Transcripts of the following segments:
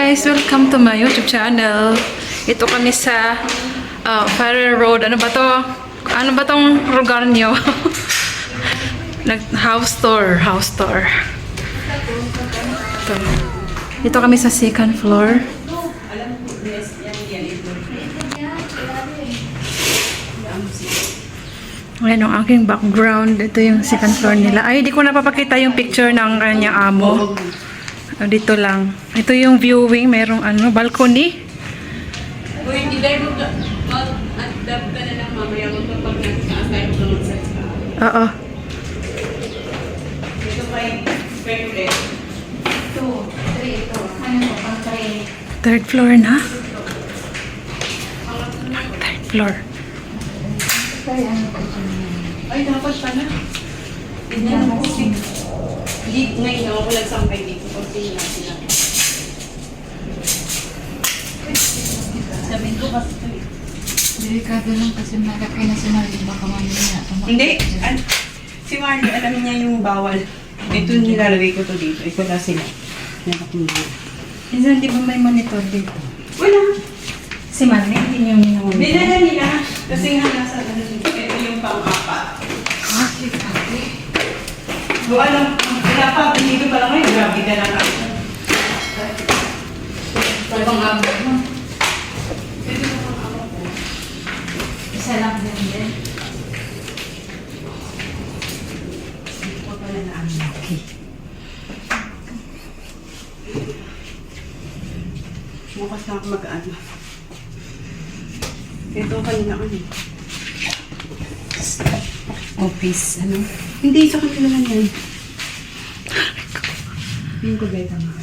guys! Welcome to my YouTube channel. Ito kami sa Ferrer Road. Ano ba to? Ano ba tong lugar nyo? House tour. House tour. Ito kami sa second floor. Ayan ang aking background. Ito yung second floor nila. Ay, di ko napapakita yung picture ng kanyang amo. Dito lang. Ito yung viewing. Merong balcony. Kung hindi tayo mag-adapt ka na lang mamaya magpapag nagsaas tayo mag-set ka. Oo. Ito pa yung favorite. 2, 3 ito. Ano mo? Pang 3. Third floor na. Third floor. Ay, dapat pala. Hindi na ako. Ngayon ako nagsampay dito. Kasi sila. Sabihin ko kasi ito eh. Delikado lang kasi malaki na sinali. Baka mamaya. Hindi. Si Marley, alam niya yung bawal. Ito nilalagay ko to dito. Ito na sila. Minsan, di ba may monitor dito? Wala. Si Manny, hindi niyo minamonitor. Dinala nila. Kasi nga nasa ito yung pang-apat. So, alam, wala pa. Dito pa lang ngayon. Grabe ka lang ako. Ito pang-apat mo. Ito yung pang-apat mo. Isa lang din. Ito pala na ang laki. Bukas na ako mag-ano. Ito kanina ano. Office, ano? Hindi, sa kanila lang yan. Yung kubeta nga.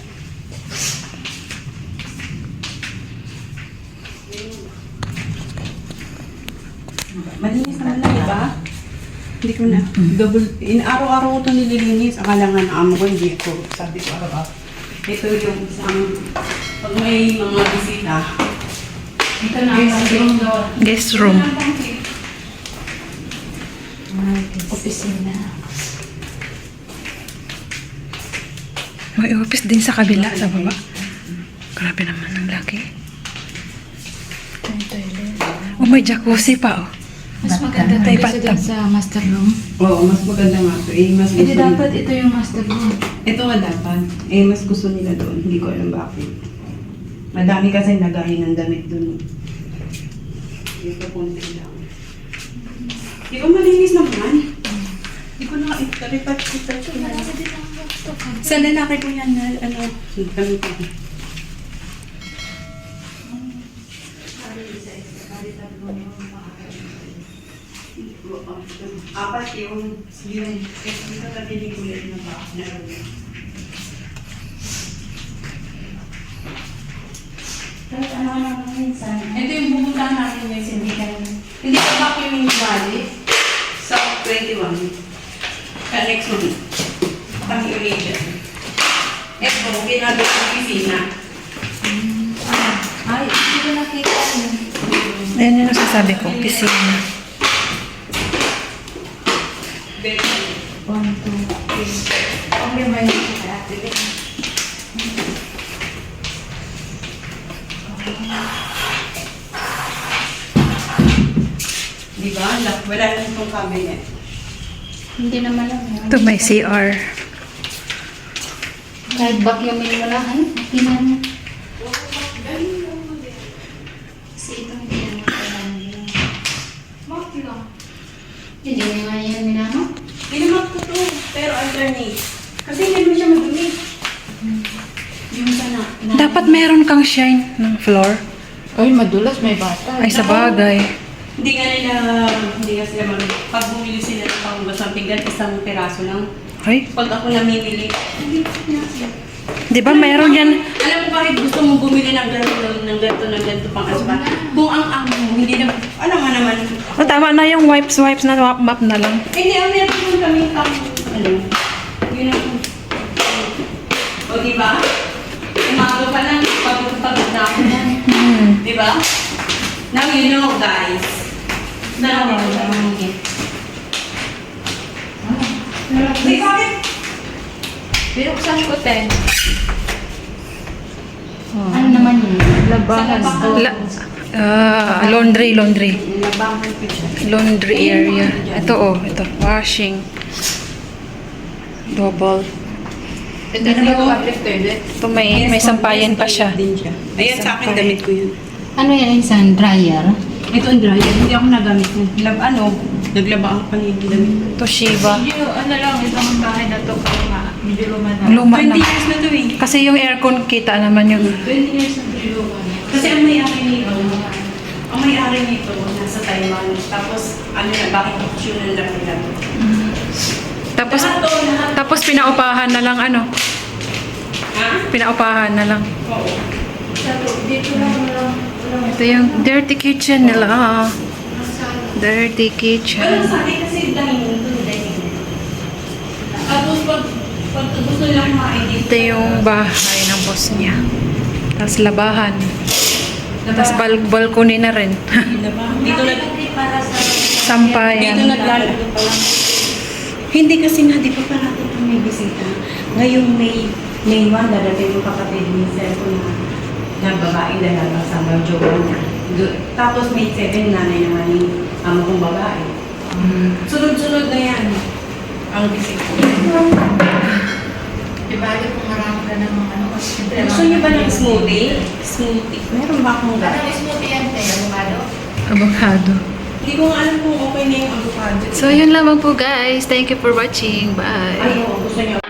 Malinis naman lang, diba? Hindi ko na. Araw-araw ko ito nililinis. Akala nga na amo ko, hindi ko. Sabi ko araw-araw. Ito yung isang, pag may mga bisita. Ito na ang Guest room. opisina. May office din sa kabila, sa baba. Grabe naman, ang laki. Oh, may jacuzzi pa, oh. Mas maganda tayo kasi Bathtub. dun sa master room. Oo, mas maganda nga ito. Mas Hindi gusto dapat ito yung master room. Ito nga dapat. Mas gusto nila doon. Hindi ko alam bakit. Madami kasi nagahin ng damit doon. Ito konti lang. Di ba malinis naman? Di ko na italipat-kita ito. Sa lalaki ko yan na damit ko. Apat yung ito natiligulit na ba? Kahit ano naman minsan. Ito yung pupuntahan natin yung sindikan. Hindi pa ba yung bali? Sa 21. Sa next month. Kami ulit dyan. Ito, ginagawa ng pisina. Ay, hindi ko nakita yun. Ayan yung nasasabi ko, piscina. 1, 2, 3. Okay ba yun? Activate. Di ba? Wala lang itong cabinet. Hindi naman lang yun. Ito may CR. Kahit vacuumin mo lang, ay, nakinan. Kasi itong ginagawa lang. Bakit lang? Hindi nga yan minama. Tinamag ko to, pero alternate. Kasi hindi mo siya madumi. Yung sana. Dapat meron kang shine ng floor. Ay, madulas, may bata. Ay, sa bagay. Hindi nga sila pag bumili sila ng pangbasang pinggan, isang peraso lang. Ay, Pag ako namimili, hindi na sila. di ba meron yan? Alam mo bakit gusto mo bumili ng ganito pang aspa? Kung ang amo mo, hindi na, alam mo naman. O, tama na yung wipes na map na lang. Hindi, ang meron mo kami pang, yun ang, o diba? Umago pa lang, pagod na ako yan. Diba? Now you know, guys. Now you know. Di, bakit? Binuksan ko 10. Ano naman yun? Labahan. Laundry. Labangan ko siya. Laundry area. Ito. Washing. Double. Ito na ba public toilet? Ito may sampayan pa siya. Din siya. Ayan sa akin, damit ko yun. Ano yan? Isang dryer? Ito ang dryer. Hindi ako nagamit mo. Naglaba ako kanina ng damit. Toshiba. Ano lang, isang bahay na to medyo luma na. Luma 20 na. years na to eh. Kasi yung aircon kita naman yung 20 years na medyo luma na. Kasi ang may-ari nito, nasa Taiwan. Tapos, bakit optional lang nila. tapos pinaupahan na lang Ha? Pinaupahan na lang. Oo. Dito lang. Ito yung dirty kitchen nila. Dirty Wala kitchen. sa akin kasi dining. Tapos, pag gusto niya kumain Ito yung bahay ng boss niya. Tapos labahan. Tapos balcony na rin. Dito Sampayan. naglalaro pa lang. Hindi kasi nga, di pa parating kung may bisita. Ngayong May 1, dadating yung kapatid ni Sir ko na babaeng dalaga sa jowa niya. Tapos May 7, nanay naman yung amo kong babae. Sunod-sunod na yan. Ang bisita. Diba, kung marami ka ng mga ano. Gusto niyo ba ng smoothie? Smoothie. Meron ba akong Anong smoothie yan, te? Avocado? Avocado. Hindi ko nga alam kung okay na yung avocado. So, yun lamang po guys. Thank you for watching. Bye. Ay, oo, gusto niyo.